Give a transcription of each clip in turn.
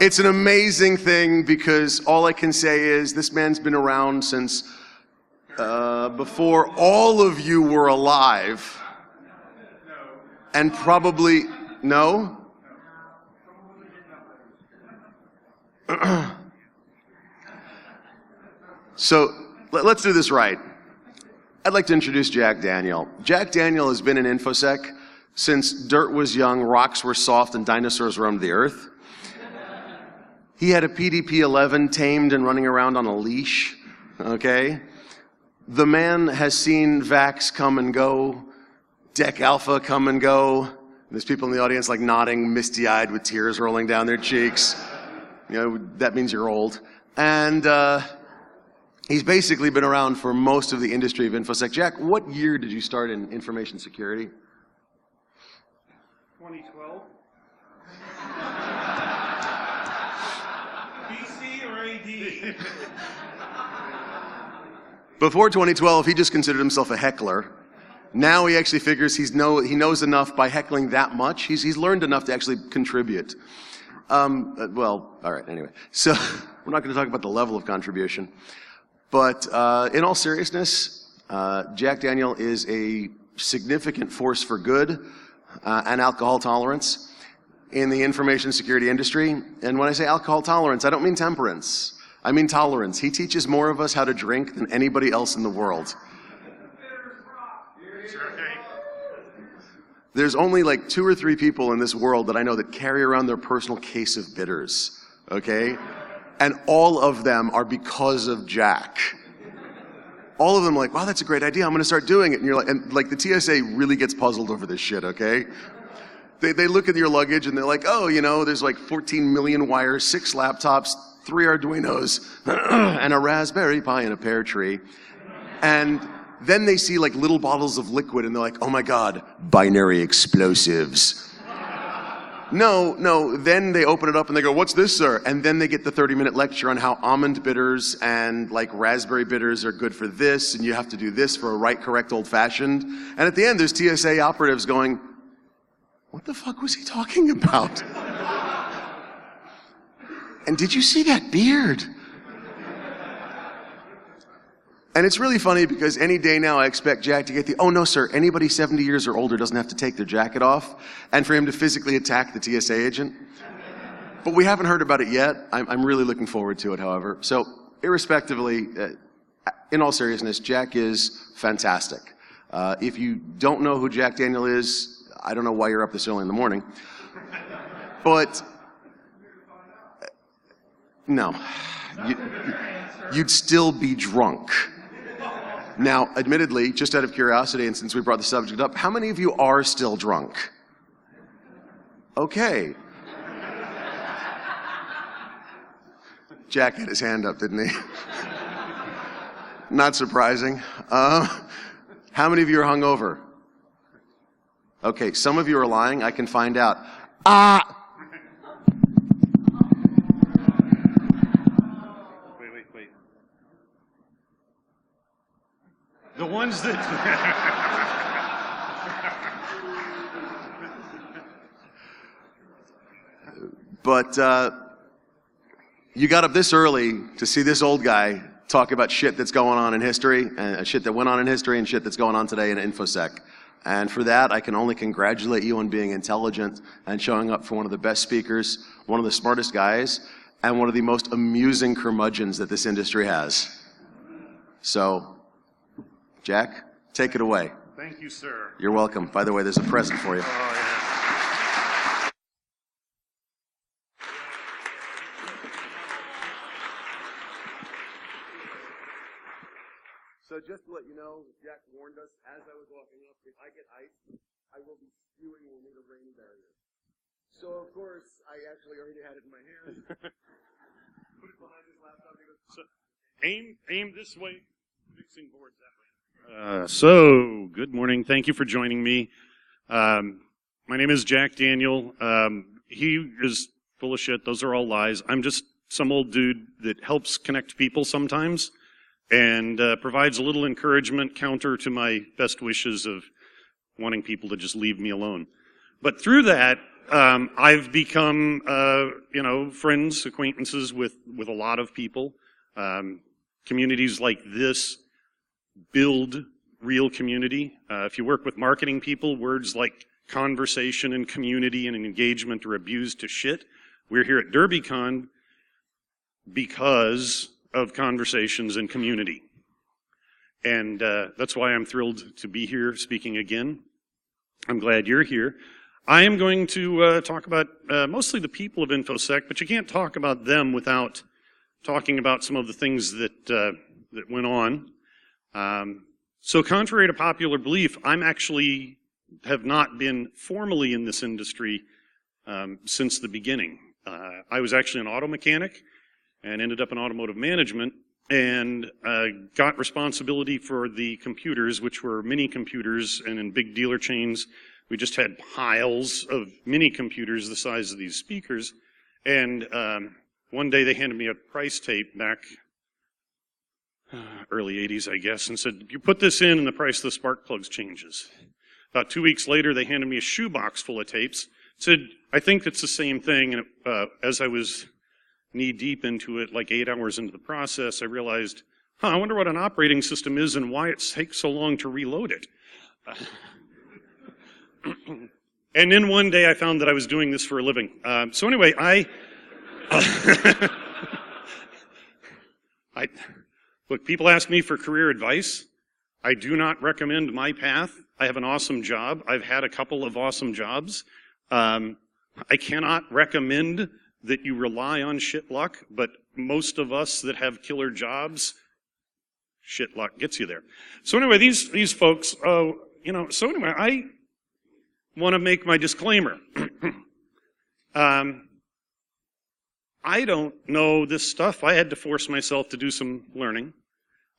It's an amazing thing because all I can say is this man's been around since before all of you were alive. And probably, no? So let's do this right. I'd like to introduce Jack Daniel. Jack Daniel has been in InfoSec since dirt was young, rocks were soft, and dinosaurs roamed the earth. He had a PDP-11 tamed and running around on a leash, okay? The man has seen VAX come and go, Deck Alpha come and go. There's people in the audience like nodding, misty-eyed with tears rolling down their cheeks. You know, that means you're old. And he's basically been around for most of the industry of InfoSec. Jack, what year did you start in information security? 2012. BC or AD? Before 2012, he just considered himself a heckler. Now he actually figures he knows enough by heckling that much. He's learned enough to actually contribute. Well, all right, anyway. So we're not going to talk about the level of contribution. But in all seriousness, Jack Daniel is a significant force for good and alcohol tolerance in the information security industry. And when I say alcohol tolerance, I don't mean temperance. I mean tolerance. He teaches more of us how to drink than anybody else in the world. There's only like 2 or 3 people in this world that I know that carry around their personal case of bitters, okay? And all of them are because of Jack. All of them are like, wow, that's a great idea, I'm gonna start doing it. And you're like, and like the TSA really gets puzzled over this shit, okay? They look at your luggage and they're like, oh, you know, there's like 14 million wires, 6 laptops, 3 Arduinos, and a Raspberry Pi and a pear tree. And then they see like little bottles of liquid and they're like, oh my God, binary explosives. No, then they open it up and they go, what's this, sir? And then they get the 30-minute lecture on how almond bitters and like raspberry bitters are good for this, and you have to do this for a right, correct, old-fashioned. And at the end, there's TSA operatives going, what the fuck was he talking about? And did you see that beard? And it's really funny because any day now I expect Jack to get the, oh no sir, anybody 70 years or older doesn't have to take their jacket off, and for him to physically attack the TSA agent. But we haven't heard about it yet. I'm really looking forward to it, however. So irrespectively, in all seriousness, Jack is fantastic. If you don't know who Jack Daniel is, I don't know why you're up this early in the morning. But, no, you'd still be drunk. Now, admittedly, just out of curiosity, and since we brought the subject up, how many of you are still drunk? Okay. Jack had his hand up, didn't he? Not surprising. How many of you are hungover? Okay, some of you are lying. I can find out. Wait. The ones that... But you got up this early to see this old guy talk about shit that's going on in history, and shit that went on in history, and shit that's going on today in InfoSec. And for that, I can only congratulate you on being intelligent and showing up for one of the best speakers, one of the smartest guys, and one of the most amusing curmudgeons that this industry has. So, Jack, take it away. Thank you, sir. You're welcome. By the way, there's a present for you. Oh, yeah. So just to let you know, Jack warned us as I was walking up, if I get ice, I will be spewing and we'll need a rain barrier. So of course, I actually already had it in my hand. Put it behind this laptop. So, aim this way, mixing boards that way. So, good morning. Thank you for joining me. My name is Jack Daniel. He is full of shit. Those are all lies. I'm just some old dude that helps connect people sometimes and provides a little encouragement counter to my best wishes of wanting people to just leave me alone. But through that, I've become, friends, acquaintances with a lot of people. Communities like this build real community. If you work with marketing people, words like conversation and community and engagement are abused to shit. We're here at DerbyCon because of conversations and community. And that's why I'm thrilled to be here speaking again. I'm glad you're here. I am going to talk about mostly the people of InfoSec, but you can't talk about them without talking about some of the things that went on. So contrary to popular belief, I'm actually have not been formally in this industry since the beginning. I was actually an auto mechanic and ended up in automotive management and got responsibility for the computers, which were mini computers, and in big dealer chains, we just had piles of mini computers the size of these speakers. And one day they handed me a price tape back early 80s, I guess, and said, you put this in and the price of the spark plugs changes. About 2 weeks later, they handed me a shoebox full of tapes, said, I think it's the same thing. And as I was knee deep into it, like 8 hours into the process, I realized, I wonder what an operating system is and why it takes so long to reload it. And then one day I found that I was doing this for a living. So anyway, look, people ask me for career advice. I do not recommend my path. I have an awesome job. I've had a couple of awesome jobs. I cannot recommend that you rely on shit luck, but most of us that have killer jobs, shit luck gets you there. So anyway, these folks, so anyway, I want to make my disclaimer. I don't know this stuff. I had to force myself to do some learning.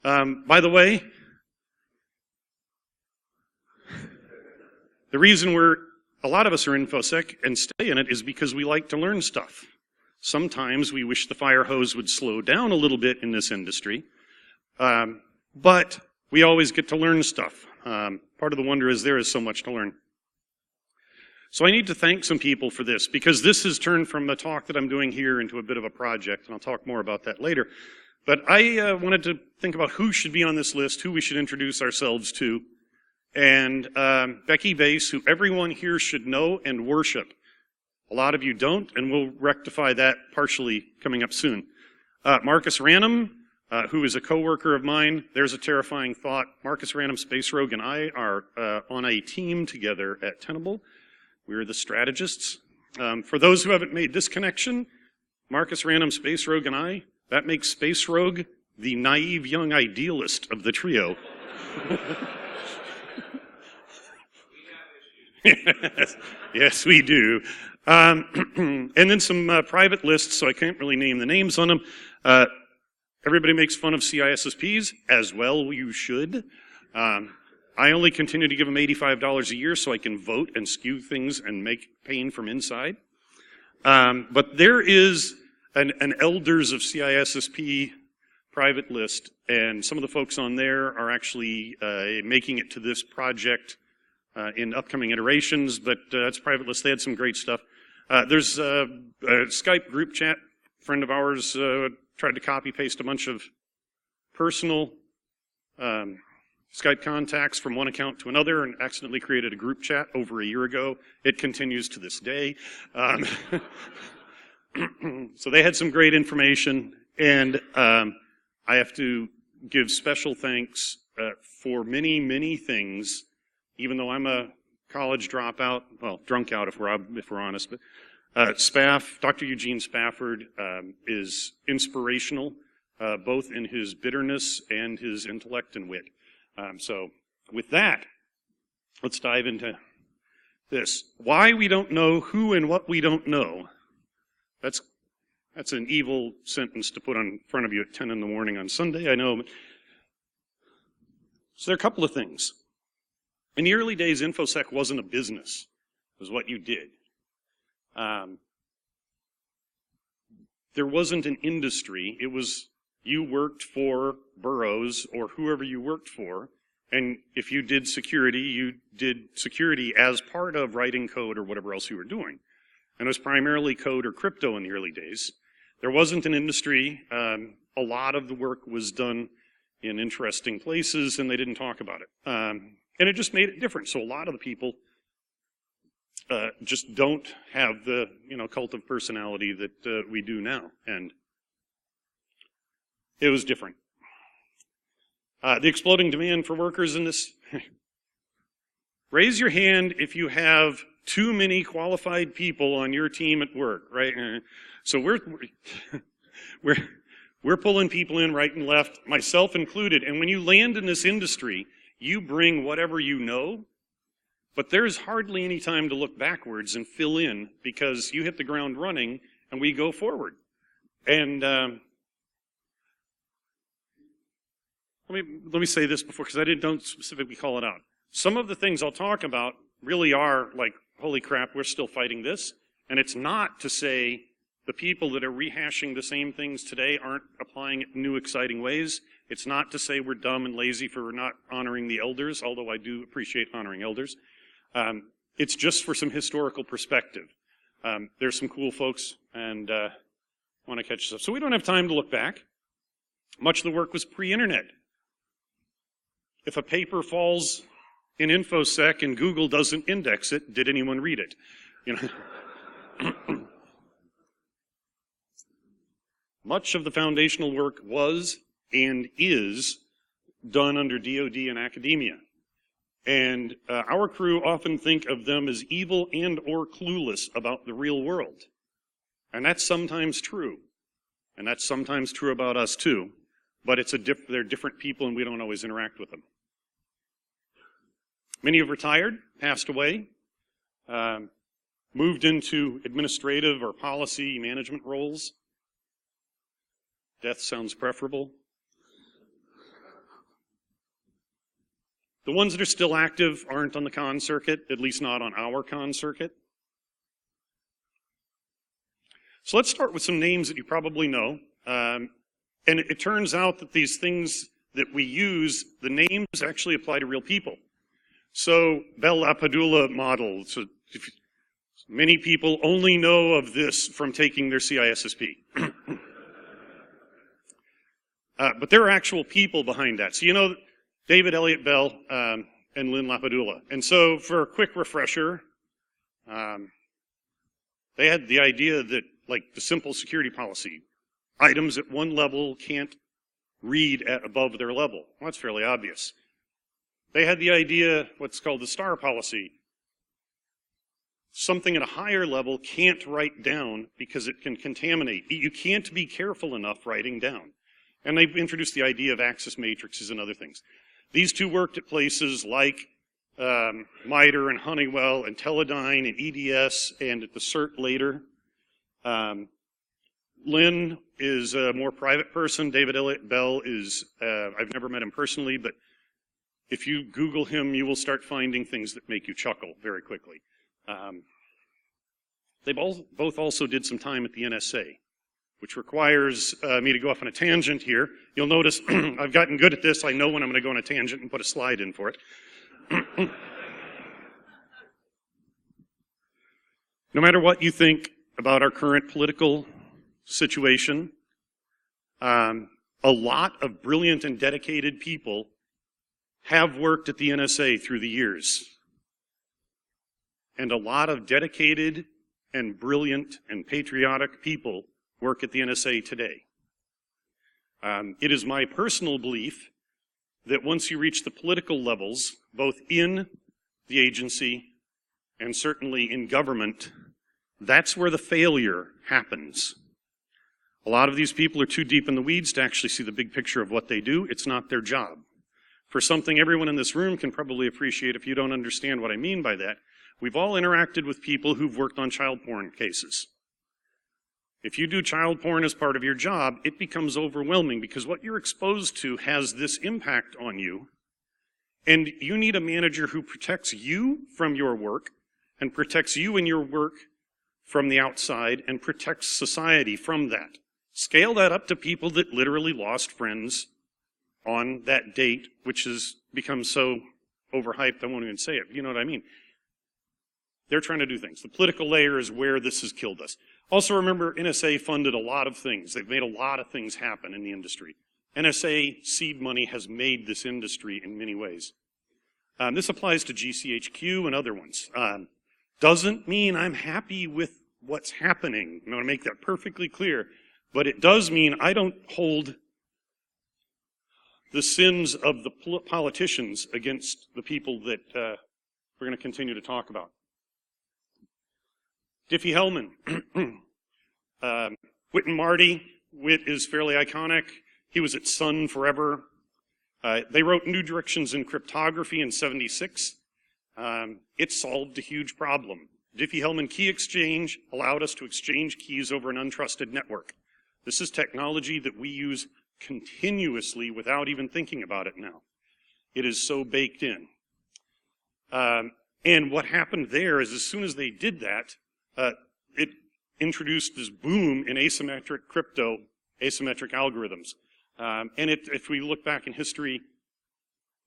By the way, the reason a lot of us are InfoSec and stay in it is because we like to learn stuff. Sometimes we wish the fire hose would slow down a little bit in this industry, but we always get to learn stuff. Part of the wonder is there is so much to learn. So I need to thank some people for this, because this has turned from a talk that I'm doing here into a bit of a project, and I'll talk more about that later. But I wanted to think about who should be on this list, who we should introduce ourselves to. And Becky Bass, who everyone here should know and worship. A lot of you don't, and we'll rectify that partially coming up soon. Marcus Ranum, who is a coworker of mine. There's a terrifying thought. Marcus Ranum, Space Rogue, and I are on a team together at Tenable. We're the strategists. For those who haven't made this connection, Marcus Ranum, Space Rogue, and I, that makes Space Rogue the naive young idealist of the trio. Yes, we do. And then some private lists, so I can't really name the names on them. Everybody makes fun of CISSPs, as well you should. I only continue to give them $85 a year so I can vote and skew things and make pain from inside. But there is an Elders of CISSP private list, and some of the folks on there are actually making it to this project in upcoming iterations, but that's a private list. They had some great stuff. There's a Skype group chat. A friend of ours tried to copy-paste a bunch of personal Skype contacts from one account to another and accidentally created a group chat over a year ago. It continues to this day. So they had some great information, and I have to give special thanks for many, many things, even though I'm a college dropout, well, drunk out if we're honest, but Spaff, Dr. Eugene Spafford is inspirational, both in his bitterness and his intellect and wit. So with that, let's dive into this. Why we don't know who and what we don't know. That's an evil sentence to put in front of you at 10 in the morning on Sunday, I know. But so there are a couple of things. In the early days, InfoSec wasn't a business. It was what you did. There wasn't an industry. It was you worked for Burroughs or whoever you worked for, and if you did security as part of writing code or whatever else you were doing. and it was primarily code or crypto in the early days. There wasn't an industry. A lot of the work was done in interesting places, and they didn't talk about it. And it just made it different. So a lot of the people just don't have the cult of personality that we do now, and it was different. The exploding demand for workers in this. Raise your hand if you have too many qualified people on your team at work, right? So we're pulling people in right and left, myself included. And when you land in this industry, you bring whatever you know, but there's hardly any time to look backwards and fill in because you hit the ground running and we go forward. And let me say this before, because don't specifically call it out. Some of the things I'll talk about really are like, holy crap, we're still fighting this. And it's not to say the people that are rehashing the same things today aren't applying it in new, exciting ways. It's not to say we're dumb and lazy for not honoring the elders, although I do appreciate honoring elders. It's just for some historical perspective. There's some cool folks and want to catch stuff. So we don't have time to look back. Much of the work was pre-internet. If a paper falls in InfoSec and Google doesn't index it, did anyone read it? Much of the foundational work was and is done under DoD and academia. And our crew often think of them as evil and or clueless about the real world. And that's sometimes true. And that's sometimes true about us too. But they're different people and we don't always interact with them. Many have retired, passed away, moved into administrative or policy management roles. Death sounds preferable. The ones that are still active aren't on the con circuit, at least not on our con circuit. So let's start with some names that you probably know. And it turns out that these things that we use, the names actually apply to real people. So LaPadula model. So many people only know of this from taking their CISSP. But there are actual people behind that. So David Elliott Bell and Lynn LaPadula. And so for a quick refresher, they had the idea that, like the simple security policy, items at one level can't read at above their level. Well, that's fairly obvious. They had the idea, what's called the star policy. Something at a higher level can't write down because it can contaminate. You can't be careful enough writing down. And they introduced the idea of access matrices and other things. These two worked at places like MITRE and Honeywell and Teledyne and EDS and at the CERT later. Lynn is a more private person. David Elliott Bell is, I've never met him personally, but if you Google him, you will start finding things that make you chuckle very quickly. They both also did some time at the NSA, which requires me to go off on a tangent here. You'll notice I've gotten good at this. I know when I'm going to go on a tangent and put a slide in for it. No matter what you think about our current political situation, a lot of brilliant and dedicated people have worked at the NSA through the years. And a lot of dedicated and brilliant and patriotic people work at the NSA today. It is my personal belief that once you reach the political levels, both in the agency and certainly in government, that's where the failure happens. A lot of these people are too deep in the weeds to actually see the big picture of what they do. It's not their job. For something everyone in this room can probably appreciate if you don't understand what I mean by that, we've all interacted with people who've worked on child porn cases. If you do child porn as part of your job, it becomes overwhelming because what you're exposed to has this impact on you, and you need a manager who protects you from your work and protects you and your work from the outside and protects society from that. Scale that up to people that literally lost friends on that date, which has become so overhyped I won't even say it. You know what I mean? They're trying to do things. The political layer is where this has killed us. Also remember, NSA funded a lot of things. They've made a lot of things happen in the industry. NSA seed money has made this industry in many ways. This applies to GCHQ and other ones. Doesn't mean I'm happy with what's happening. I want to make that perfectly clear. But it does mean I don't hold the sins of the politicians against the people that we're going to continue to talk about. Diffie-Hellman. Whit and Marty. Whit is fairly iconic. He was at Sun forever. They wrote New Directions in Cryptography in '76. It solved a huge problem. Diffie-Hellman key exchange allowed us to exchange keys over an untrusted network. This is technology that we use continuously without even thinking about it now. It is so baked in. And what happened there is as soon as they did that, it introduced this boom in asymmetric crypto, asymmetric algorithms. And if we look back in history,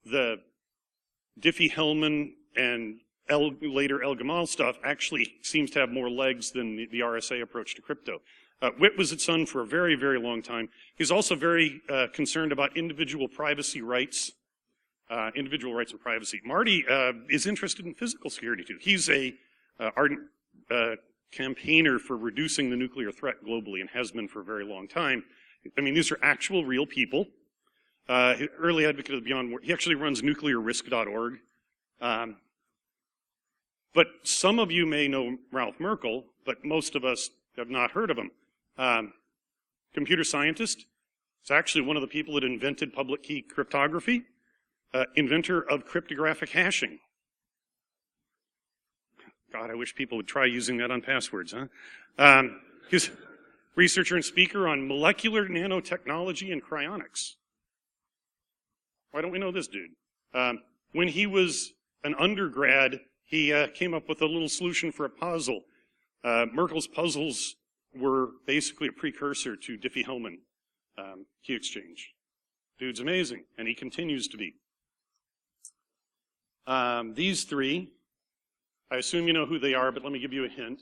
the Diffie-Hellman and later El Gamal stuff actually seems to have more legs than the RSA approach to crypto. Whit was at Sun for a very, very long time. He's also very concerned about individual privacy rights, individual rights and privacy. Marty is interested in physical security too. He's a ardent campaigner for reducing the nuclear threat globally and has been for a very long time. I mean, these are actual real people. Early advocate of the Beyond War. He actually runs nuclearrisk.org. But some of you may know Ralph Merkel, but most of us have not heard of him. Computer scientist. It's actually one of the people that invented public key cryptography. Inventor of cryptographic hashing. God, I wish people would try using that on passwords, huh? He's researcher and speaker on molecular nanotechnology and cryonics. Why don't we know this dude? When he was an undergrad, he came up with a little solution for a puzzle. Merkel's puzzles were basically a precursor to Diffie-Hellman key exchange. Dude's amazing, and he continues to be. These three, I assume you know who they are, but let me give you a hint.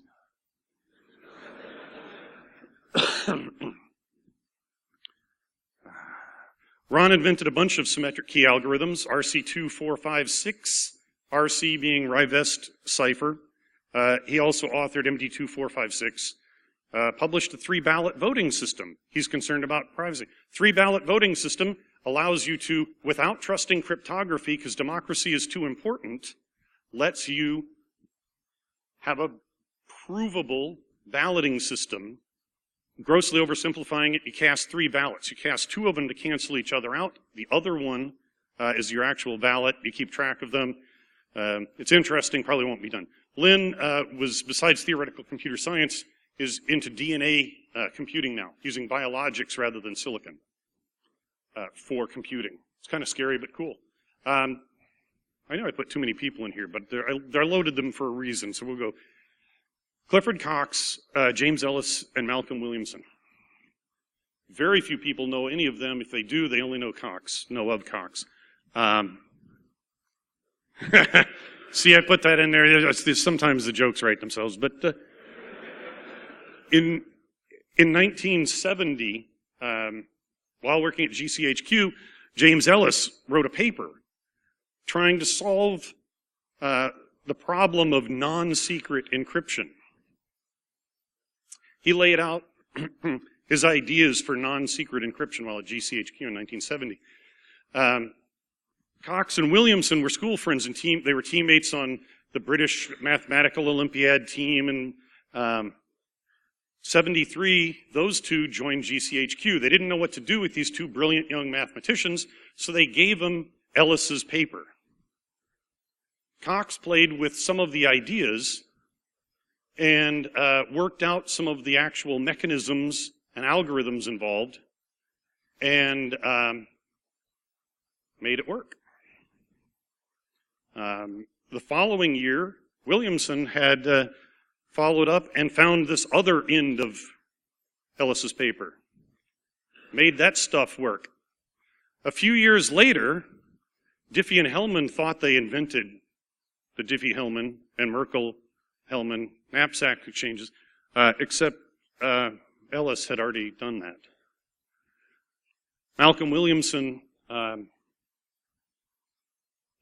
Ron invented a bunch of symmetric key algorithms, RC2456, RC being Rivest cipher. He also authored MD2456, published a 3-ballot voting system. He's concerned about privacy. 3-ballot voting system allows you to, without trusting cryptography, because democracy is too important, lets you have a provable balloting system. Grossly oversimplifying it, you cast 3 ballots. You cast 2 of them to cancel each other out. The other one is your actual ballot. You keep track of them. It's interesting, probably won't be done. Lynn was, besides theoretical computer science, is into DNA computing now, using biologics rather than silicon for computing. It's kind of scary, but cool. I know I put too many people in here, but I loaded them for a reason, so we'll go. Clifford Cox, James Ellis, and Malcolm Williamson. Very few people know any of them. If they do, they only know Cox, know of Cox. See, I put that in there. Sometimes the jokes write themselves. But in 1970, while working at GCHQ, James Ellis wrote a paper trying to solve the problem of non-secret encryption. He laid out his ideas for non-secret encryption while at GCHQ in 1970. Cox and Williamson were school friends and they were teammates on the British Mathematical Olympiad team. And 73, those two joined GCHQ. They didn't know what to do with these 2 brilliant young mathematicians, so they gave them Ellis's paper. Cox played with some of the ideas and worked out some of the actual mechanisms and algorithms involved and made it work. The following year, Williamson had followed up and found this other end of Ellis's paper. Made that stuff work. A few years later, Diffie and Hellman thought they invented the Diffie-Hellman, and Merkel Hellman, knapsack exchanges, except Ellis had already done that. Malcolm Williamson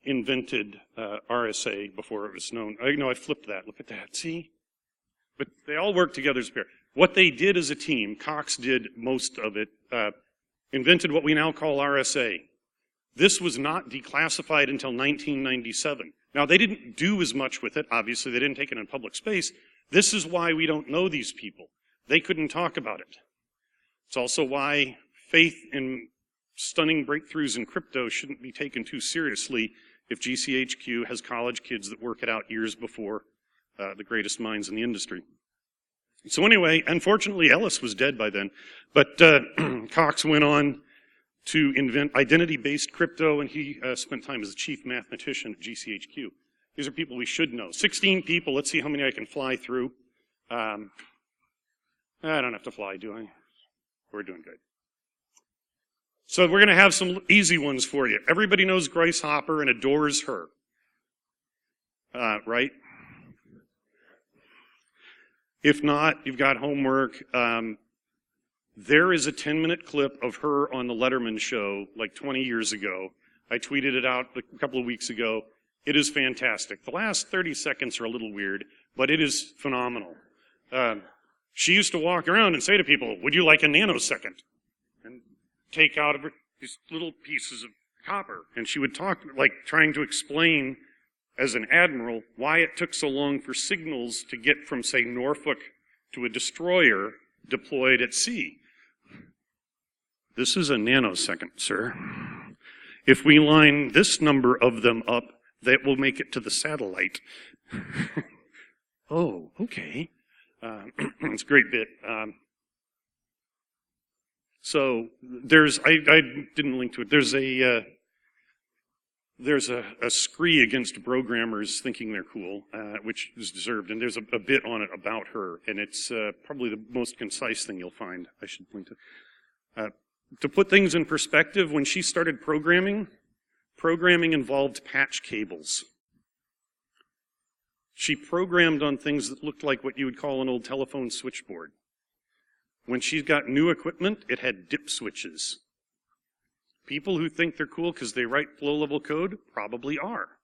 invented RSA before it was known. I flipped that. Look at that. See? But they all worked together as a pair. What they did as a team, Cox did most of it, invented what we now call RSA. This was not declassified until 1997. Now, they didn't do as much with it. Obviously, they didn't take it in public space. This is why we don't know these people. They couldn't talk about it. It's also why faith in stunning breakthroughs in crypto shouldn't be taken too seriously if GCHQ has college kids that work it out years before the greatest minds in the industry. So anyway, unfortunately, Ellis was dead by then, but Cox went on to invent identity-based crypto, and he spent time as the chief mathematician at GCHQ. These are people we should know. 16 people. Let's see how many I can fly through. I don't have to fly, do I? We're doing good. So we're going to have some easy ones for you. Everybody knows Grace Hopper and adores her. Right? If not, you've got homework. There is a 10-minute clip of her on the Letterman show like 20 years ago. I tweeted it out a couple of weeks ago. It is fantastic. The last 30 seconds are a little weird, but it is phenomenal. She used to walk around and say to people, "Would you like a nanosecond?" And take out of her these little pieces of copper. And she would talk, like trying to explain as an admiral why it took so long for signals to get from, say, Norfolk to a destroyer deployed at sea. This is a nanosecond, sir. If we line this number of them up, that will make it to the satellite. Oh, okay. It's a great bit. So there's, I didn't link to it. There's a scree against programmers thinking they're cool, which is deserved, and there's a bit on it about her, and it's probably the most concise thing you'll find. I should link to put things in perspective, when she started programming involved patch cables. She programmed on things that looked like what you would call an old telephone switchboard. When she got new equipment, it had dip switches. People who think they're cool because they write flow-level code probably are.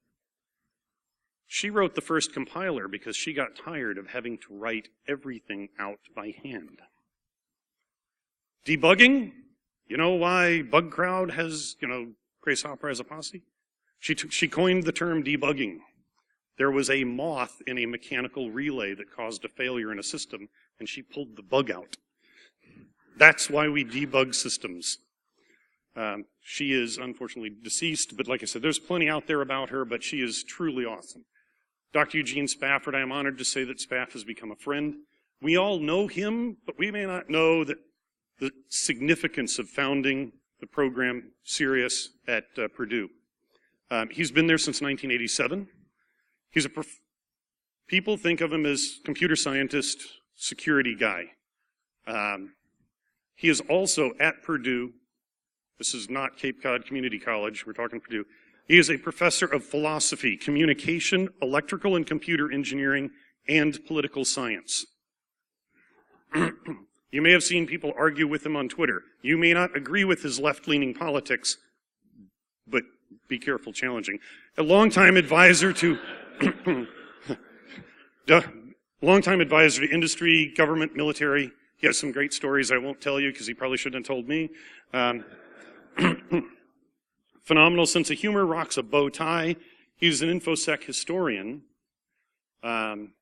She wrote the first compiler because she got tired of having to write everything out by hand. Debugging, you know why Bug Crowd has, Grace Hopper has a posse? She coined the term debugging. There was a moth in a mechanical relay that caused a failure in a system, and she pulled the bug out. That's why we debug systems. She is unfortunately deceased, but like I said, there's plenty out there about her, but she is truly awesome. Dr. Eugene Spafford, I am honored to say that Spaff has become a friend. We all know him, but we may not know that the significance of founding the program Sirius at Purdue. He's been there since 1987. He's people think of him as computer scientist, security guy. He is also at Purdue. This is not Cape Cod Community College. We're talking Purdue. He is a professor of philosophy, communication, electrical and computer engineering, and political science. You may have seen people argue with him on Twitter. You may not agree with his left-leaning politics, but be careful challenging. A longtime advisor to industry, government, military. He has some great stories I won't tell you because he probably shouldn't have told me. Phenomenal sense of humor, rocks a bow tie. He's an InfoSec historian. And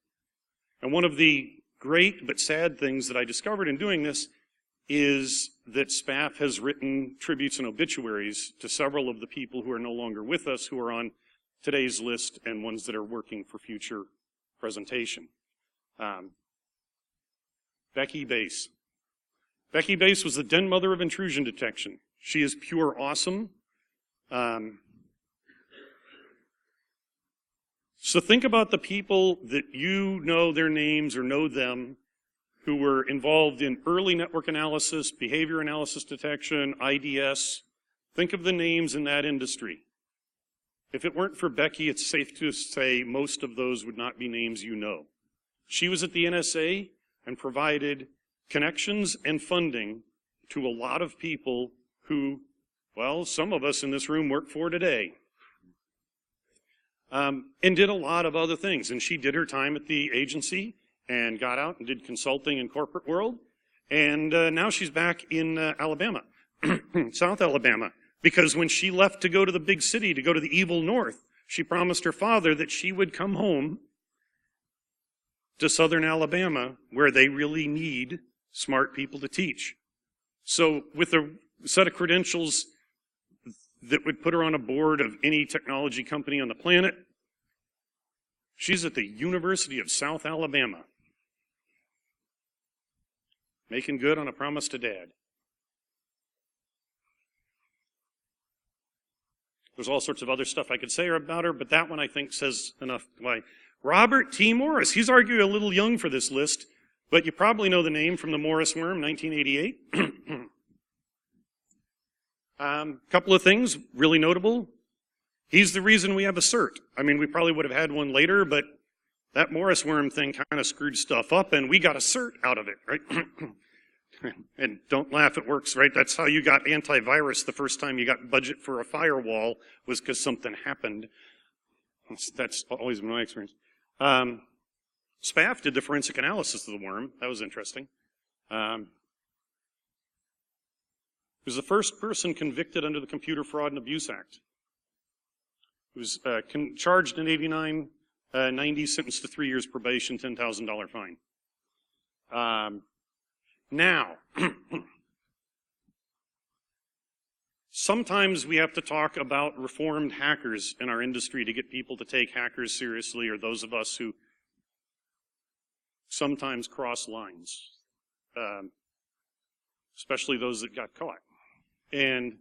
one of the great but sad things that I discovered in doing this is that Spaff has written tributes and obituaries to several of the people who are no longer with us, who are on today's list and ones that are working for future presentation. Becky Bass. Becky Bass was the den mother of intrusion detection. She is pure awesome. So think about the people that you know their names or know them who were involved in early network analysis, behavior analysis detection, IDS. Think of the names in that industry. If it weren't for Becky, it's safe to say most of those would not be names you know. She was at the NSA and provided connections and funding to a lot of people who, well, some of us in this room work for today. And did a lot of other things. And she did her time at the agency and got out and did consulting in corporate world. And now she's back in Alabama, South Alabama. Because when she left to go to the big city, to go to the evil north, she promised her father that she would come home to southern Alabama, where they really need smart people to teach. So with a set of credentials that would put her on a board of any technology company on the planet, she's at the University of South Alabama, making good on a promise to Dad. There's all sorts of other stuff I could say about her, but that one I think says enough. Why? Robert T. Morris. He's arguably a little young for this list, but you probably know the name from the Morris worm, 1988. Couple of things really notable. He's the reason we have a cert. I mean, we probably would have had one later, but that Morris worm thing kind of screwed stuff up, and we got a cert out of it, right? And don't laugh, it works, right? That's how you got antivirus the first time you got budget for a firewall, was because something happened. That's always been my experience. Spaff did the forensic analysis of the worm. That was interesting. He was the first person convicted under the Computer Fraud and Abuse Act. He was charged in 89, 90, sentenced to 3 years probation, $10,000 fine. Now, sometimes we have to talk about reformed hackers in our industry to get people to take hackers seriously, or those of us who sometimes cross lines, especially those that got caught. And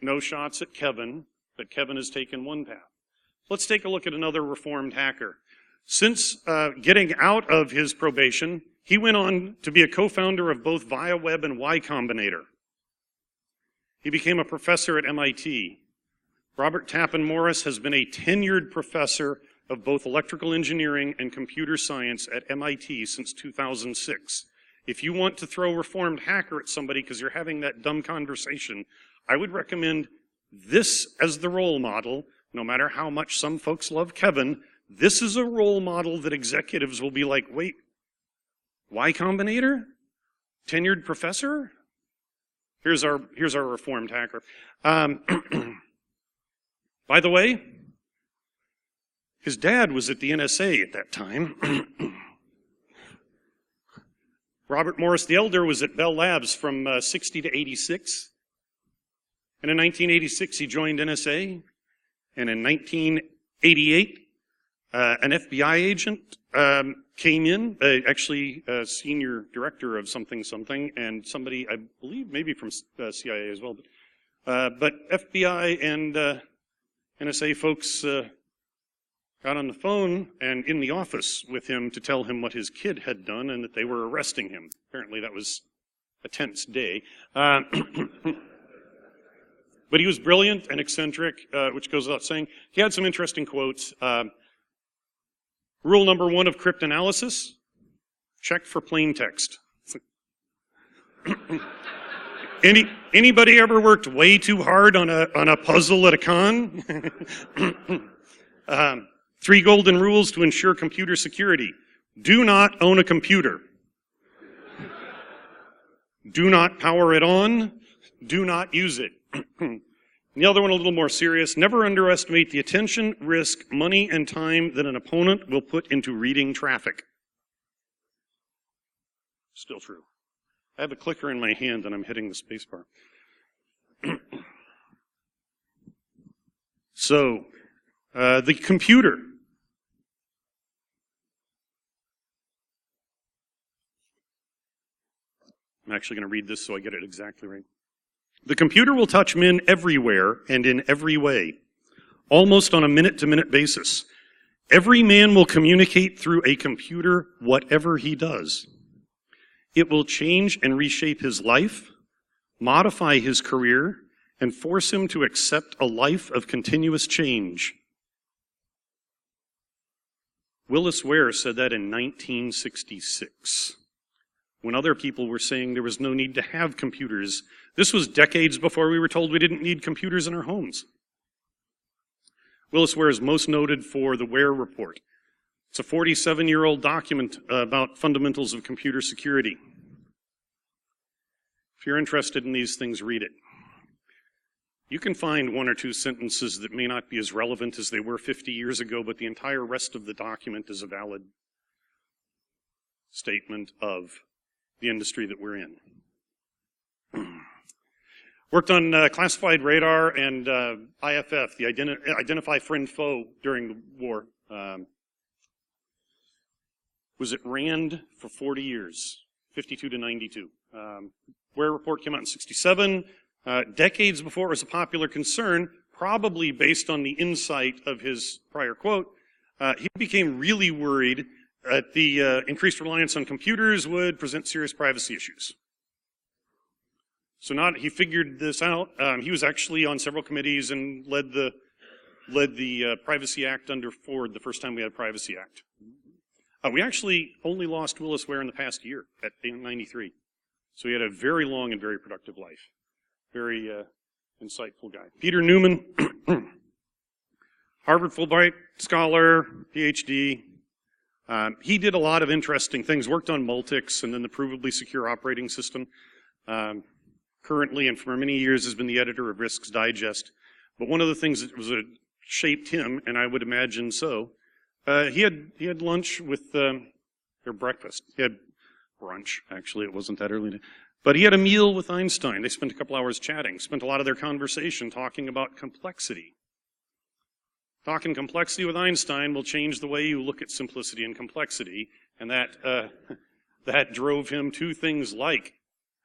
no shots at Kevin, but Kevin has taken one path. Let's take a look at another reformed hacker. Since getting out of his probation, he went on to be a co-founder of both ViaWeb and Y Combinator. He became a professor at MIT. Robert Tappan Morris has been a tenured professor of both electrical engineering and computer science at MIT since 2006. If you want to throw reformed hacker at somebody because you're having that dumb conversation, I would recommend this as the role model. No matter how much some folks love Kevin, this is a role model that executives will be like, wait, Y Combinator? Tenured professor? Here's our reformed hacker. By the way, his dad was at the NSA at that time. Robert Morris the Elder was at Bell Labs from 60 to 86. And in 1986, he joined NSA. And in 1988, an FBI agent came in, actually a senior director of something, and somebody, I believe, maybe from CIA as well. But FBI and NSA folks got on the phone and in the office with him to tell him what his kid had done and that they were arresting him. Apparently that was a tense day. But he was brilliant and eccentric, which goes without saying. He had some interesting quotes. Rule number 1 of cryptanalysis, check for plain text. Anybody ever worked way too hard on a puzzle at a con? 3 golden rules to ensure computer security. Do not own a computer. Do not power it on. Do not use it. The other one a little more serious. Never underestimate the attention, risk, money, and time that an opponent will put into reading traffic. Still true. I have a clicker in my hand and I'm hitting the space bar. So, the computer. I'm actually going to read this so I get it exactly right. The computer will touch men everywhere and in every way, almost on a minute-to-minute basis. Every man will communicate through a computer whatever he does. It will change and reshape his life, modify his career, and force him to accept a life of continuous change. Willis Ware said that in 1966, when other people were saying there was no need to have computers. This was decades before we were told we didn't need computers in our homes. Willis Ware is most noted for the Ware Report. It's a 47-year-old document about fundamentals of computer security. If you're interested in these things, read it. You can find one or two sentences that may not be as relevant as they were 50 years ago, but the entire rest of the document is a valid statement of the industry that we're in. Worked on classified radar and IFF, the Identify Friend Foe during the war. Was at RAND for 40 years, 52 to 92. Ware Report came out in 67. Decades before it was a popular concern, probably based on the insight of his prior quote, he became really worried that the increased reliance on computers would present serious privacy issues. So he figured this out. He was actually on several committees and led the Privacy Act under Ford the first time we had a Privacy Act. We actually only lost Willis Ware in the past year at 93. So he had a very long and very productive life. Very insightful guy. Peter Newman, Harvard Fulbright scholar, PhD. He did a lot of interesting things, worked on Multics and then the Provably Secure Operating System. Currently, and for many years, has been the editor of Risks Digest. But one of the things that shaped him, and I would imagine so, he had lunch with, or breakfast. He had brunch, actually, it wasn't that early. But he had a meal with Einstein. They spent a couple hours chatting, spent a lot of their conversation talking about complexity. Talking complexity with Einstein will change the way you look at simplicity and complexity, and that drove him to things like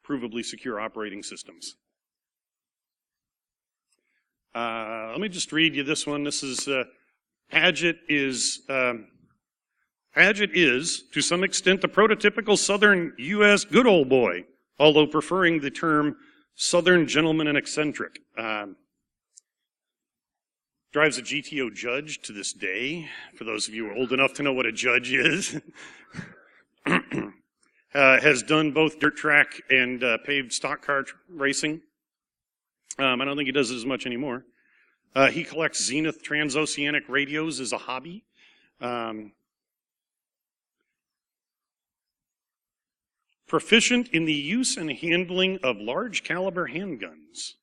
provably secure operating systems. Let me just read you this one. This is Paget is, to some extent, the prototypical Southern U.S. good old boy, although preferring the term Southern gentleman and eccentric. Drives a GTO judge to this day, for those of you who are old enough to know what a judge is. Has done both dirt track and paved stock car racing. I don't think he does it as much anymore. He collects Zenith transoceanic radios as a hobby. Proficient in the use and handling of large caliber handguns.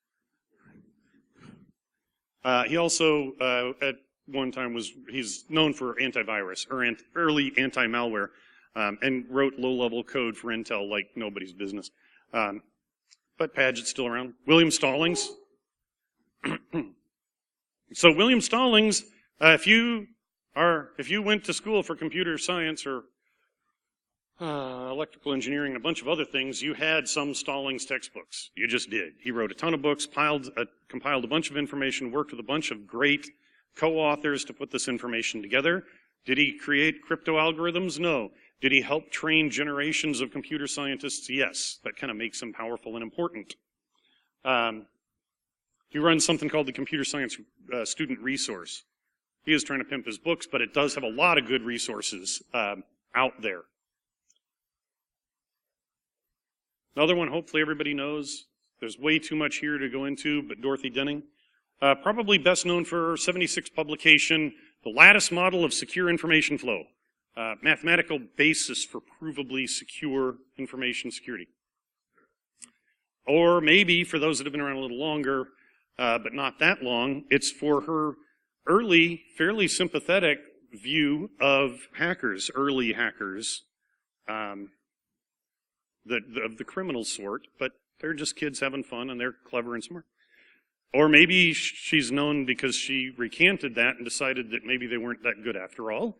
He also, at one time, he's known for antivirus, or early anti-malware, and wrote low-level code for Intel like nobody's business. But Paget's still around. William Stallings. So William Stallings, if you went to school for computer science or electrical engineering, and a bunch of other things, you had some Stallings textbooks. You just did. He wrote a ton of books, compiled a bunch of information, worked with a bunch of great co-authors to put this information together. Did he create crypto algorithms? No. Did he help train generations of computer scientists? Yes. That kind of makes him powerful and important. He runs something called the Computer Science Student Resource. He is trying to pimp his books, but it does have a lot of good resources out there. Another one, hopefully everybody knows. There's way too much here to go into, but Dorothy Denning. Probably best known for her 76 publication, The Lattice Model of Secure Information Flow. Mathematical basis for provably secure information security. Or maybe, for those that have been around a little longer, but not that long, it's for her early, fairly sympathetic view of hackers, early hackers, of the criminal sort, but they're just kids having fun and they're clever and smart. Or maybe she's known because she recanted that and decided that maybe they weren't that good after all.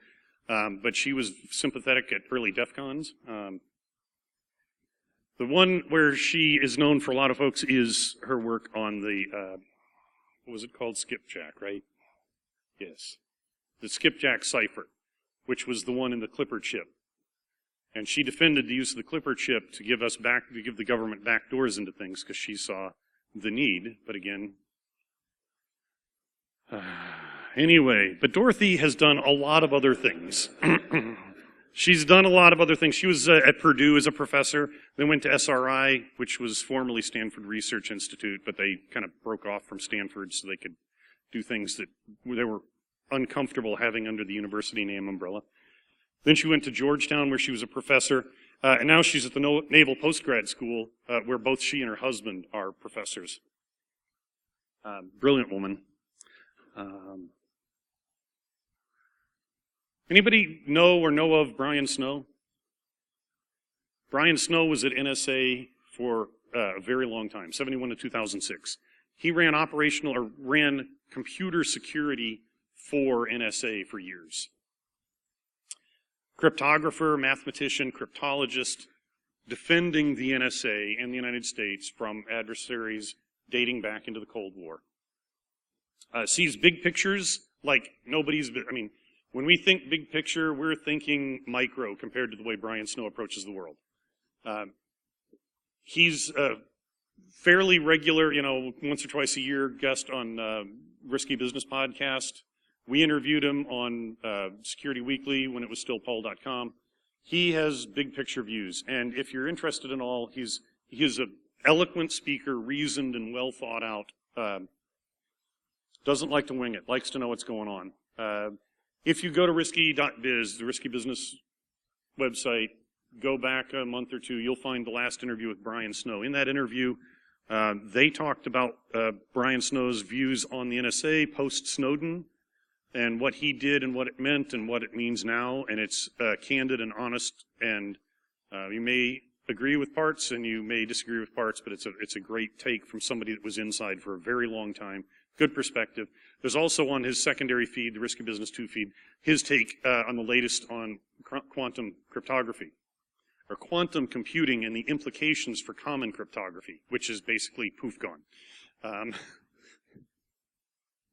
But she was sympathetic at early DEF CONs. The one where she is known for a lot of folks is her work on the, what was it called? Skipjack, right? Yes. The Skipjack cipher, which was the one in the Clipper chip. And she defended the use of the Clipper chip to give the government back doors into things because she saw the need. But again, Anyway, but Dorothy has done a lot of other things. She's done a lot of other things. She was at Purdue as a professor, then went to SRI, which was formerly Stanford Research Institute, but they kind of broke off from Stanford so they could do things that they were uncomfortable having under the university name umbrella. Then she went to Georgetown, where she was a professor, and now she's at the Naval Postgrad School, where both she and her husband are professors. Brilliant woman. Anybody know or know of Brian Snow? Brian Snow was at NSA for a very long time, 71 to 2006. He ran ran computer security for NSA for years. Cryptographer, mathematician, cryptologist, defending the NSA and the United States from adversaries dating back into the Cold War. Sees big pictures like nobody's, when we think big picture, we're thinking micro compared to the way Brian Snow approaches the world. He's a fairly regular, once or twice a year guest on Risky Business Podcast. We interviewed him on Security Weekly when it was still Paul.com. He has big picture views, and if you're interested in all, he's an eloquent speaker, reasoned and well thought out. Doesn't like to wing it, likes to know what's going on. If you go to risky.biz, the Risky Business website, go back a month or two, you'll find the last interview with Brian Snow. In that interview, they talked about Brian Snow's views on the NSA post-Snowden and what he did and what it meant and what it means now. And it's candid and honest, and you may agree with parts and you may disagree with parts, but it's a great take from somebody that was inside for a very long time. Good perspective. There's also on his secondary feed, the Risky Business 2 feed, his take on the latest on quantum cryptography, or quantum computing and the implications for common cryptography, which is basically poof gone.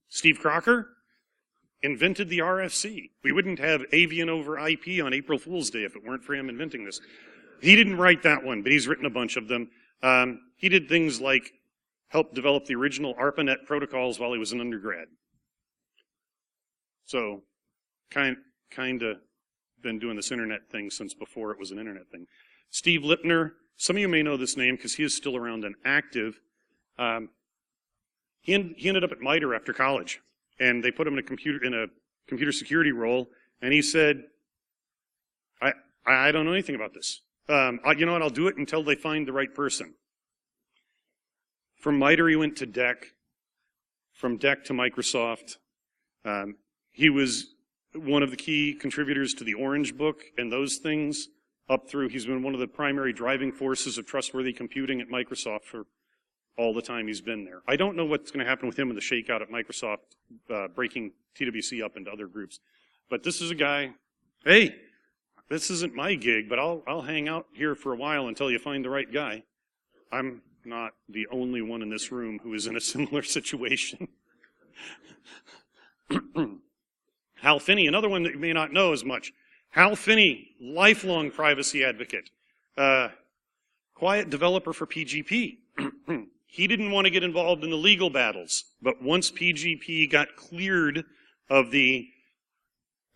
Steve Crocker invented the RFC. We wouldn't have avian over IP on April Fool's Day if it weren't for him inventing this. He didn't write that one, but he's written a bunch of them. He did things like helped develop the original ARPANET protocols while he was an undergrad. So, kind of been doing this internet thing since before it was an internet thing. Steve Lipner, some of you may know this name because he is still around and active. He ended up at MITRE after college, and they put him in a computer security role, and he said, I don't know anything about this. You know what, I'll do it until they find the right person. From MITRE, he went to DEC. From DEC to Microsoft. He was one of the key contributors to the Orange Book and those things up through. He's been one of the primary driving forces of trustworthy computing at Microsoft for all the time he's been there. I don't know what's going to happen with him in the shakeout at Microsoft, breaking TWC up into other groups. But this is a guy, hey, this isn't my gig, but I'll hang out here for a while until you find the right guy. I'm not the only one in this room who is in a similar situation. Hal Finney, another one that you may not know as much. Hal Finney, lifelong privacy advocate. Quiet developer for PGP. He didn't want to get involved in the legal battles, but once PGP got cleared of the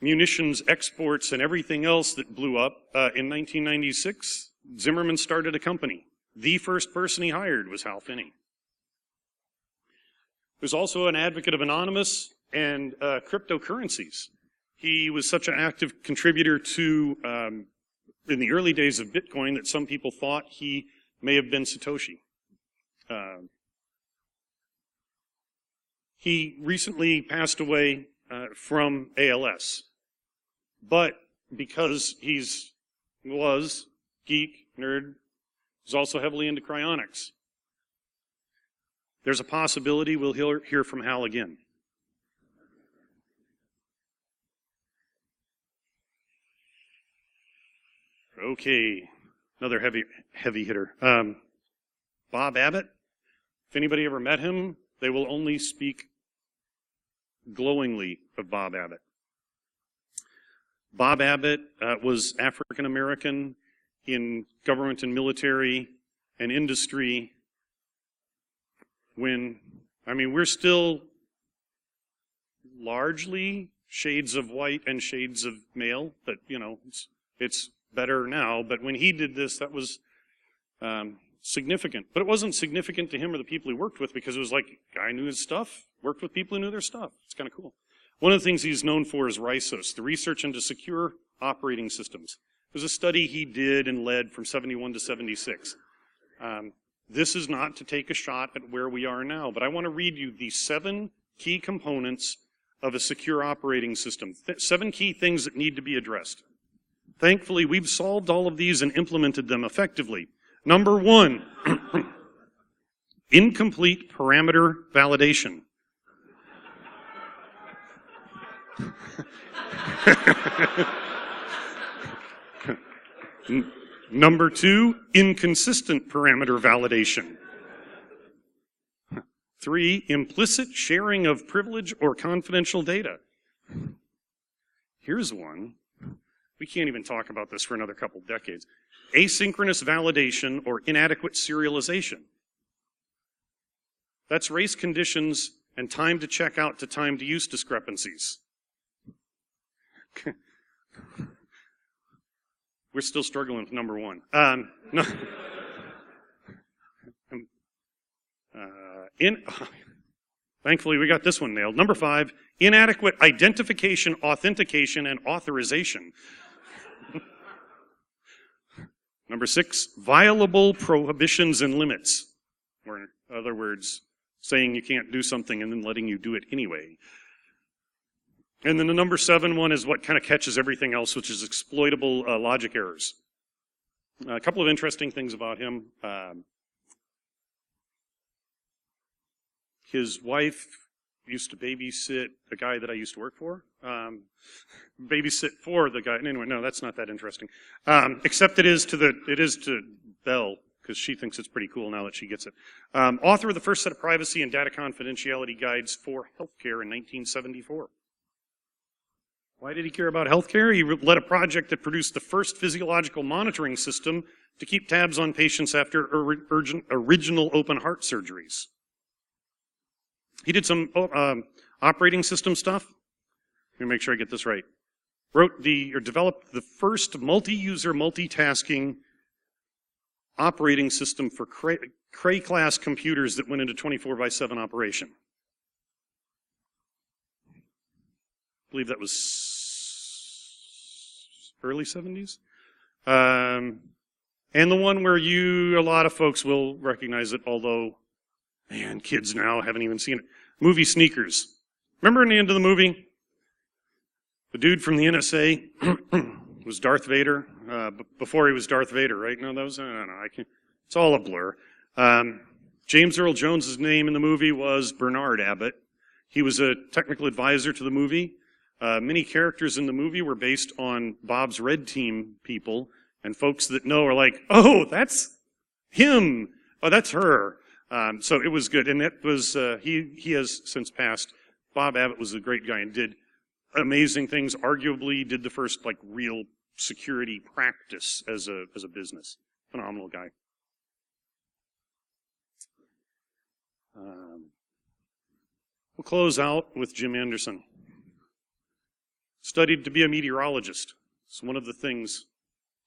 munitions exports and everything else that blew up, in 1996, Zimmerman started a company. The first person he hired was Hal Finney. There's also an advocate of anonymous and cryptocurrencies. He was such an active contributor to, in the early days of Bitcoin, that some people thought he may have been Satoshi. He recently passed away from ALS, but because was geek, nerd, was also heavily into cryonics. There's a possibility we'll hear from Hal again. Okay, another heavy hitter. Bob Abbott. If anybody ever met him, they will only speak glowingly of Bob Abbott. Bob Abbott was African American in government and military and industry when, we're still largely shades of white and shades of male, but it's better now. But when he did this, that was significant. But it wasn't significant to him or the people he worked with, because it was like, guy knew his stuff, worked with people who knew their stuff. It's kind of cool. One of the things he's known for is RISOS, the Research into Secure Operating Systems. It was a study he did and led from 71 to 76. This is not to take a shot at where we are now, but I want to read you the 7 key components of a secure operating system. 7 key things that need to be addressed. Thankfully, we've solved all of these and implemented them effectively. Number 1, incomplete parameter validation. Number 2, inconsistent parameter validation. 3, implicit sharing of privilege or confidential data. Here's one. We can't even talk about this for another couple decades. Asynchronous validation or inadequate serialization. That's race conditions and time to check out to time to use discrepancies. We're still struggling with number 1. No. Thankfully, we got this one nailed. Number 5, inadequate identification, authentication, and authorization. Number 6, violable prohibitions and limits. Or in other words, saying you can't do something and then letting you do it anyway. And then the number 7 one is what kind of catches everything else, which is exploitable logic errors. A couple of interesting things about him. His wife used to babysit a guy that I used to work for. Babysit for the guy. Anyway, no, that's not that interesting. Except it is to Belle, because she thinks it's pretty cool now that she gets it. Author of the first set of privacy and data confidentiality guides for healthcare in 1974. Why did he care about healthcare? He led a project that produced the first physiological monitoring system to keep tabs on patients after original open heart surgeries. He did some operating system stuff. Let me make sure I get this right. Developed the first multi-user, multitasking operating system for Cray-class computers that went into 24/7 operation. I believe that was early 70s. And the one where a lot of folks will recognize it, although, man, kids now haven't even seen it. Movie Sneakers. Remember in the end of the movie? The dude from the NSA was Darth Vader. Before he was Darth Vader, right? No, that was, I don't know. It's all a blur. James Earl Jones' name in the movie was Bernard Abbott. He was a technical advisor to the movie. Many characters in the movie were based on Bob's Red Team people, and folks that know are like, oh, that's him. Oh, that's her. So it was good, and it was he has since passed. Bob Abbott was a great guy and did amazing things. Arguably, did the first real security practice as a business. Phenomenal guy. We'll close out with Jim Anderson. Studied to be a meteorologist. It's one of the things.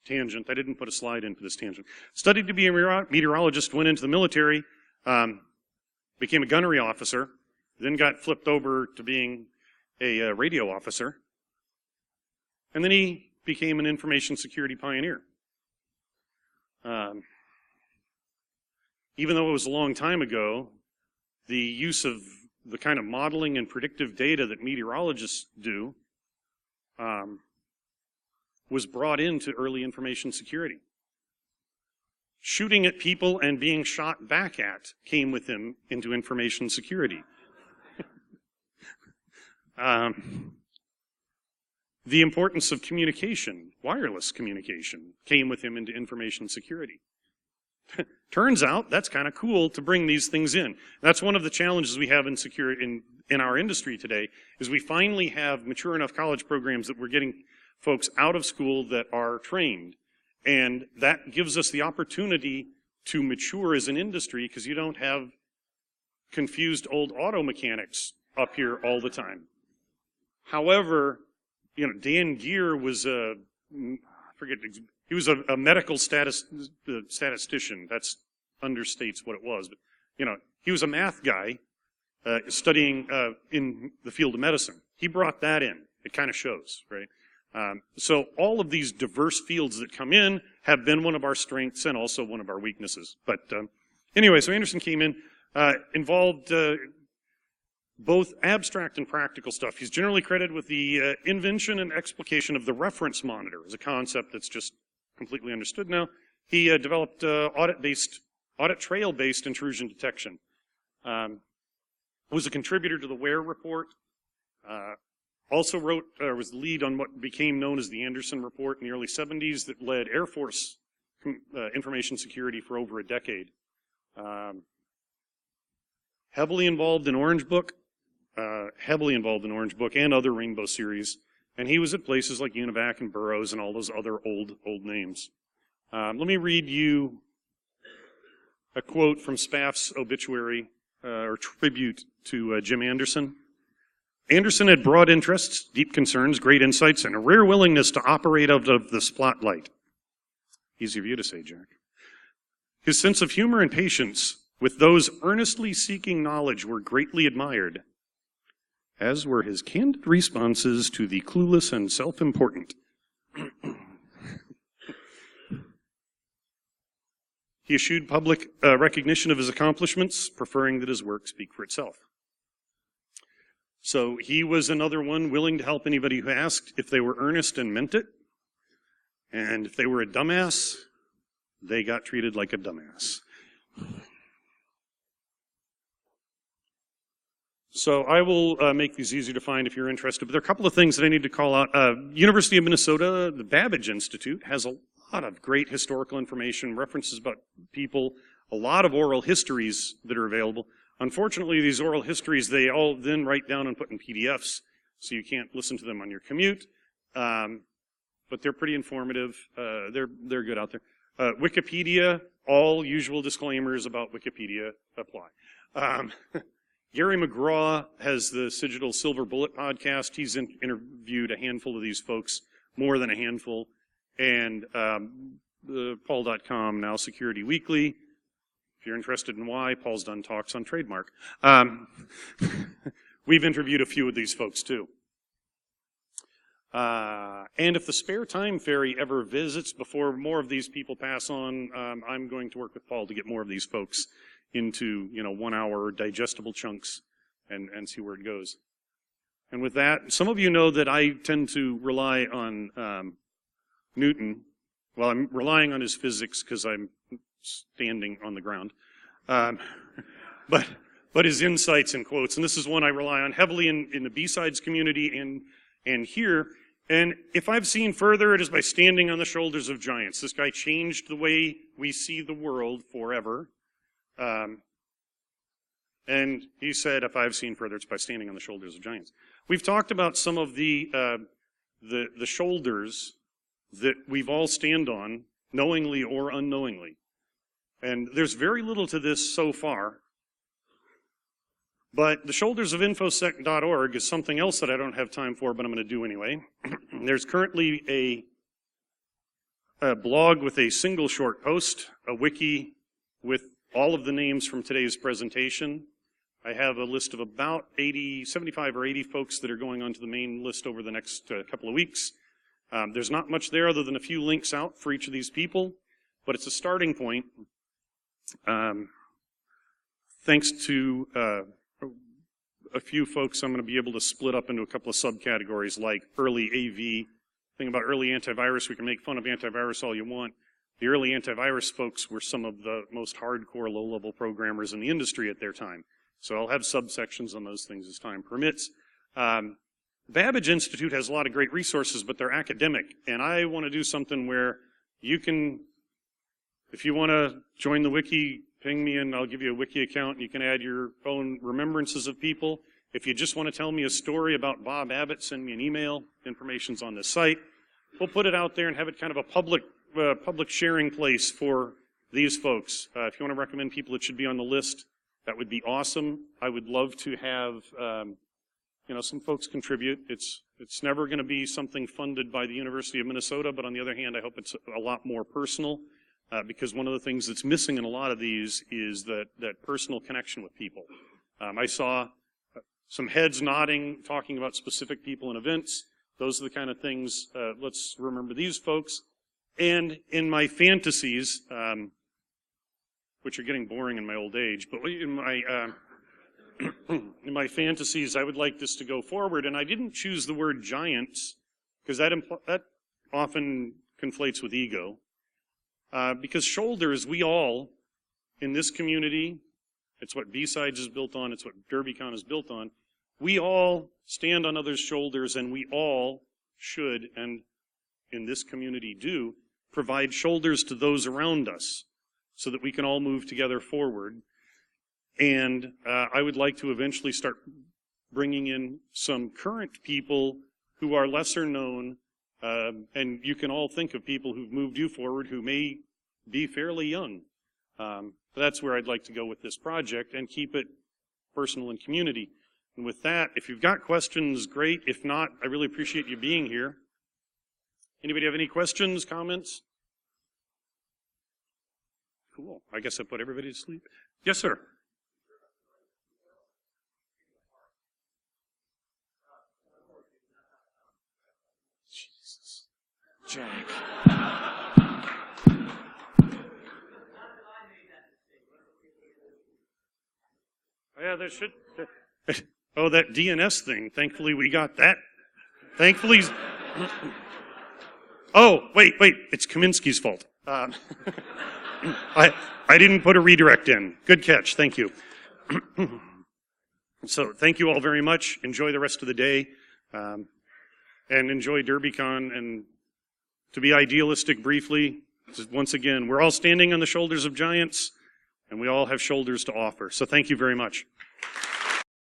Tangent. I didn't put a slide in for this tangent. Studied to be a meteorologist. Went into the military. Became a gunnery officer, then got flipped over to being a radio officer, and then he became an information security pioneer. Even though it was a long time ago, the use of the kind of modeling and predictive data that meteorologists do was brought into early information security. Shooting at people and being shot back at came with him into information security. The importance of communication, wireless communication, came with him into information security. Turns out that's kind of cool to bring these things in. That's one of the challenges we have in our industry today, is we finally have mature enough college programs that we're getting folks out of school that are trained. And that gives us the opportunity to mature as an industry, because you don't have confused old auto mechanics up here all the time. However, Dan Geer was he was a medical statistician. That understates what it was. But, he was a math guy studying in the field of medicine. He brought that in. It kind of shows, right? So all of these diverse fields that come in have been one of our strengths and also one of our weaknesses. But anyway, so Anderson came in, involved both abstract and practical stuff. He's generally credited with the invention and explication of the reference monitor as a concept that's just completely understood now. He developed audit trail-based intrusion detection. Was a contributor to the WARE report. Also was the lead on what became known as the Anderson Report in the early 70s that led Air Force information security for over a decade. Heavily involved in Orange Book and other Rainbow series. And he was at places like UNIVAC and Burroughs and all those other old names. Let me read you a quote from Spaff's obituary, or tribute to Jim Anderson. Anderson had broad interests, deep concerns, great insights, and a rare willingness to operate out of the spotlight. Easy of you to say, Jack. His sense of humor and patience with those earnestly seeking knowledge were greatly admired, as were his candid responses to the clueless and self-important. He eschewed public recognition of his accomplishments, preferring that his work speak for itself. So he was another one willing to help anybody who asked if they were earnest and meant it. And if they were a dumbass, they got treated like a dumbass. So I will make these easy to find if you're interested. But there are a couple of things that I need to call out. University of Minnesota, the Babbage Institute, has a lot of great historical information, references about people, a lot of oral histories that are available. Unfortunately, these oral histories, they all then write down and put in PDFs, so you can't listen to them on your commute. But they're pretty informative. They're good out there. Wikipedia, all usual disclaimers about Wikipedia apply. Gary McGraw has the Digital Silver Bullet podcast. He's interviewed a handful of these folks, more than a handful. And Paul.com, now Security Weekly. If you're interested in why, Paul's done talks on trademark. We've interviewed a few of these folks too. And if the Spare Time Ferry ever visits before more of these people pass on, I'm going to work with Paul to get more of these folks into 1 hour digestible chunks and see where it goes. And with that, some of you know that I tend to rely on Newton. Well, I'm relying on his physics because I'm standing on the ground. But his insights and quotes, and this is one I rely on heavily in the B-Sides community and here. And if I've seen further, it is by standing on the shoulders of giants. This guy changed the way we see the world forever. And he said, if I've seen further, it's by standing on the shoulders of giants. We've talked about some of the shoulders that we've all stand on, knowingly or unknowingly. And there's very little to this so far. But the shoulders of InfoSec.org is something else that I don't have time for, but I'm going to do anyway. There's currently a blog with a single short post, a wiki with all of the names from today's presentation. I have a list of about 75 or 80 folks that are going onto the main list over the next couple of weeks. There's not much there other than a few links out for each of these people, but it's a starting point. Thanks to a few folks, I'm going to be able to split up into a couple of subcategories like early AV. Thing about early antivirus, we can make fun of antivirus all you want. The early antivirus folks were some of the most hardcore low-level programmers in the industry at their time. So I'll have subsections on those things as time permits. Babbage Institute has a lot of great resources, but they're academic. And I want to do something where you can, if you want to join the wiki, ping me and I'll give you a wiki account and you can add your own remembrances of people. If you just want to tell me a story about Bob Abbott, send me an email. Information's on the site. We'll put it out there and have it kind of a public sharing place for these folks. If you want to recommend people that should be on the list, that would be awesome. I would love to have some folks contribute. It's never going to be something funded by the University of Minnesota, but on the other hand, I hope it's a lot more personal, because one of the things that's missing in a lot of these is that personal connection with people. I saw some heads nodding, talking about specific people and events. Those are the kind of things, let's remember these folks. And in my fantasies, which are getting boring in my old age, but in my fantasies, I would like this to go forward. And I didn't choose the word giants, because that often conflates with ego. Because shoulders, we all, in this community, it's what B-Sides is built on, it's what DerbyCon is built on, we all stand on others' shoulders, and we all should, and in this community do, provide shoulders to those around us so that we can all move together forward. And I would like to eventually start bringing in some current people who are lesser known, and you can all think of people who've moved you forward who may be fairly young. That's where I'd like to go with this project and keep it personal and community. And with that, if you've got questions, great. If not, I really appreciate you being here. Anybody have any questions, comments? Cool. I guess I put everybody to sleep. Yes, sir. Jesus. Jack. Yeah, there should... Oh, that DNS thing. Thankfully, we got that. Thankfully... Oh, wait. It's Kaminsky's fault. I didn't put a redirect in. Good catch. Thank you. So thank you all very much. Enjoy the rest of the day. And enjoy DerbyCon. And to be idealistic briefly, once again, we're all standing on the shoulders of giants, and we all have shoulders to offer. So thank you very much.